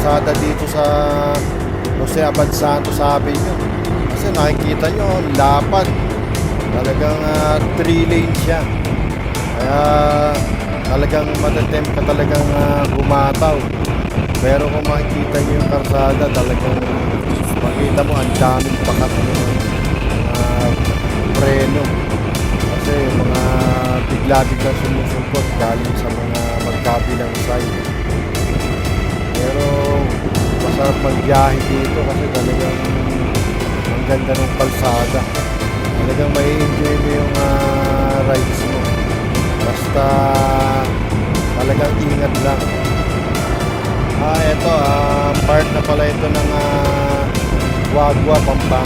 kalsada dito sa Jose Abad Santos Avenue. Kasi nakikita nyo, lapad. Talagang 3 lane siya. Kaya talagang matatempt ka talagang bumataw. Pero kung makikita nyo yung kalsada, talagang makita mo ang daming pakat ng preno. Kasi mga bigla-biglang sumusupot galing sa mga magkabilang side. Pero masarap magbiyahe dito kasi talagang ang ganda ng kalsada. Talagang may enjoy mo yung rides mo. Basta talagang ingat lang. Ito, part na pala ito ng Wagwa, Pampanga.